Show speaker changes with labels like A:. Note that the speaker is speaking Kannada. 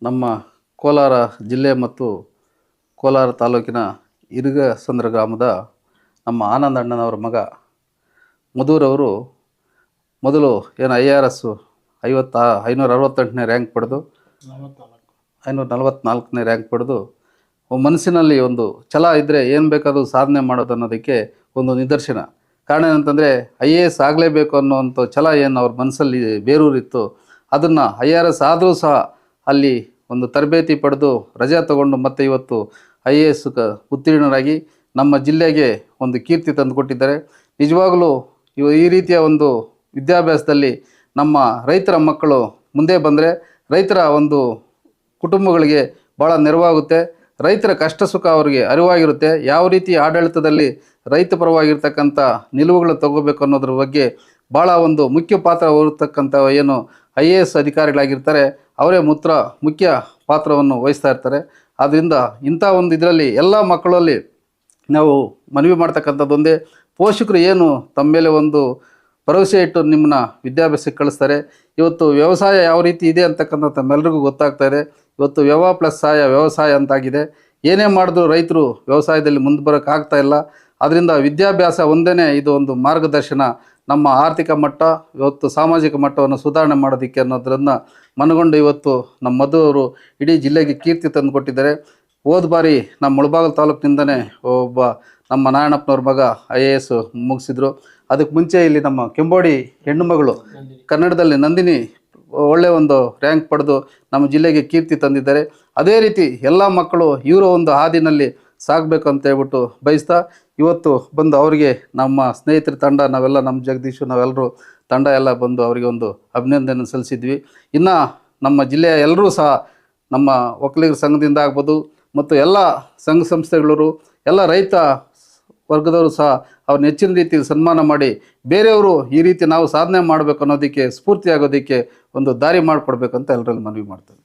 A: ನಮ್ಮ ಕೋಲಾರ ಜಿಲ್ಲೆ ಮತ್ತು ಕೋಲಾರ ತಾಲೂಕಿನ ಇರುಗಸಂದ್ರ ಗ್ರಾಮದ ನಮ್ಮ ಆನಂದ ಅಣ್ಣನವರ ಮಗ ಮಧುರವರು ಮೊದಲು ಏನು IRS 568ನೇ ರ್ಯಾಂಕ್ ಪಡೆದು 544ನೇ ರ್ಯಾಂಕ್ ಪಡೆದು ಮನಸ್ಸಿನಲ್ಲಿ ಒಂದು ಛಲ ಇದ್ದರೆ ಏನು ಬೇಕಾದರೂ ಸಾಧನೆ ಮಾಡೋದು ಅನ್ನೋದಕ್ಕೆ ಒಂದು ನಿದರ್ಶನ. ಕಾರಣ ಏನಂತಂದರೆ IAS ಆಗಲೇಬೇಕು ಅನ್ನೋವಂಥ ಛಲ ಏನು ಅವ್ರ ಮನಸ್ಸಲ್ಲಿ ಬೇರೂರಿತ್ತು, ಅದನ್ನು IRS ಆದರೂ ಸಹ ಅಲ್ಲಿ ಒಂದು ತರಬೇತಿ ಪಡೆದು ರಜೆ ತಗೊಂಡು ಮತ್ತೆ ಇವತ್ತು IAS ಉತ್ತೀರ್ಣರಾಗಿ ನಮ್ಮ ಜಿಲ್ಲೆಗೆ ಒಂದು ಕೀರ್ತಿ ತಂದುಕೊಟ್ಟಿದ್ದಾರೆ. ನಿಜವಾಗಲೂ ಈ ರೀತಿಯ ಒಂದು ವಿದ್ಯಾಭ್ಯಾಸದಲ್ಲಿ ನಮ್ಮ ರೈತರ ಮಕ್ಕಳು ಮುಂದೆ ಬಂದರೆ ರೈತರ ಒಂದು ಕುಟುಂಬಗಳಿಗೆ ಭಾಳ ನೆರವಾಗುತ್ತೆ. ರೈತರ ಕಷ್ಟ ಸುಖ ಅವರಿಗೆ ಅರಿವಾಗಿರುತ್ತೆ. ಯಾವ ರೀತಿ ಆಡಳಿತದಲ್ಲಿ ರೈತ ಪರವಾಗಿರ್ತಕ್ಕಂಥ ನಿಲುವುಗಳನ್ನ ತಗೋಬೇಕು ಅನ್ನೋದ್ರ ಬಗ್ಗೆ ಭಾಳ ಒಂದು ಮುಖ್ಯ ಪಾತ್ರ ವಹಿರ್ತಕ್ಕಂಥ ಏನು IAS ಅಧಿಕಾರಿಗಳಾಗಿರ್ತಾರೆ ಅವರೇ ಮುಖ್ಯ ಪಾತ್ರವನ್ನು ವಹಿಸ್ತಾ ಇರ್ತಾರೆ. ಆದ್ದರಿಂದ ಇಂಥ ಒಂದು ಇದರಲ್ಲಿ ಎಲ್ಲ ಮಕ್ಕಳಲ್ಲಿ ನಾವು ಮನವಿ ಮಾಡ್ತಕ್ಕಂಥದ್ದೊಂದೇ, ಪೋಷಕರು ಏನು ತಮ್ಮ ಮೇಲೆ ಒಂದು ಭರವಸೆ ಇಟ್ಟು ನಿಮ್ಮನ್ನ ವಿದ್ಯಾಭ್ಯಾಸಕ್ಕೆ ಕಳಿಸ್ತಾರೆ. ಇವತ್ತು ವ್ಯವಸಾಯ ಯಾವ ರೀತಿ ಇದೆ ಅಂತಕ್ಕಂಥ ತಮ್ಮೆಲ್ಲರಿಗೂ ಗೊತ್ತಾಗ್ತಾ ಇದೆ. ಇವತ್ತು ವ್ಯವ ಪ್ಲಸ್ ವ್ಯವಸಾಯ ಅಂತಾಗಿದೆ. ಏನೇ ಮಾಡಿದ್ರು ರೈತರು ವ್ಯವಸಾಯದಲ್ಲಿ ಮುಂದೆ ಬರೋಕ್ಕಾಗ್ತಾ ಇಲ್ಲ. ಅದರಿಂದ ವಿದ್ಯಾಭ್ಯಾಸ ಒಂದೇ ಇದು ಒಂದು ಮಾರ್ಗದರ್ಶನ. ನಮ್ಮ ಆರ್ಥಿಕ ಮಟ್ಟ ಇವತ್ತು ಸಾಮಾಜಿಕ ಮಟ್ಟವನ್ನು ಸುಧಾರಣೆ ಮಾಡೋದಕ್ಕೆ ಅನ್ನೋದನ್ನು ಮನಗೊಂಡು ಇವತ್ತು ನಮ್ಮ ಮಧು ಅವರು ಇಡೀ ಜಿಲ್ಲೆಗೆ ಕೀರ್ತಿ ತಂದು ಕೊಟ್ಟಿದ್ದಾರೆ. ಹೋದ ಬಾರಿ ನಮ್ಮ ಮುಳಬಾಗಿಲು ತಾಲೂಕಿನಿಂದನೇ ಒಬ್ಬ ನಮ್ಮ ನಾರಾಯಣಪ್ಪನವ್ರ ಮಗ IAS ಮುಗಿಸಿದ್ರು. ಅದಕ್ಕೆ ಮುಂಚೆ ಇಲ್ಲಿ ನಮ್ಮ ಕೆಂಬೋಡಿ ಹೆಣ್ಣು ಮಗಳು ಕನ್ನಡದಲ್ಲಿ ನಂದಿನಿ ಒಳ್ಳೆಯ ಒಂದು ರ್ಯಾಂಕ್ ಪಡೆದು ನಮ್ಮ ಜಿಲ್ಲೆಗೆ ಕೀರ್ತಿ ತಂದಿದ್ದಾರೆ. ಅದೇ ರೀತಿ ಎಲ್ಲ ಮಕ್ಕಳು ಇವರ ಒಂದು ಹಾದಿನಲ್ಲಿ ಸಾಗಬೇಕು ಅಂತ ಹೇಳ್ಬಿಟ್ಟು ಬಯಸ್ತಾ ಇವತ್ತು ಬಂದು ಅವರಿಗೆ ನಮ್ಮ ಸ್ನೇಹಿತರ ತಂಡ ನಾವೆಲ್ಲ ನಮ್ಮ ಜಗದೀಶು ನಾವೆಲ್ಲರೂ ತಂಡ ಎಲ್ಲ ಬಂದು ಅವರಿಗೆ ಒಂದು ಅಭಿನಂದನೆ ಸಲ್ಲಿಸಿದ್ವಿ. ಇನ್ನು ನಮ್ಮ ಜಿಲ್ಲೆಯ ಎಲ್ಲರೂ ಸಹ ನಮ್ಮ ಒಕ್ಕಲಿಗರ ಸಂಘದಿಂದ ಆಗ್ಬೋದು ಮತ್ತು ಎಲ್ಲ ಸಂಘ ಸಂಸ್ಥೆಗಳವರು ಎಲ್ಲ ರೈತ ವರ್ಗದವರು ಸಹ ಅವ್ರನ್ನ ಹೆಚ್ಚಿನ ರೀತಿಯಲ್ಲಿ ಸನ್ಮಾನ ಮಾಡಿ ಬೇರೆಯವರು ಈ ರೀತಿ ನಾವು ಸಾಧನೆ ಮಾಡಬೇಕು ಅನ್ನೋದಕ್ಕೆ ಸ್ಫೂರ್ತಿ ಆಗೋದಕ್ಕೆ ಒಂದು ದಾರಿ ಮಾಡಿಕೊಡ್ಬೇಕಂತ ಎಲ್ಲರಲ್ಲಿ ಮನವಿ ಮಾಡ್ತಾರೆ.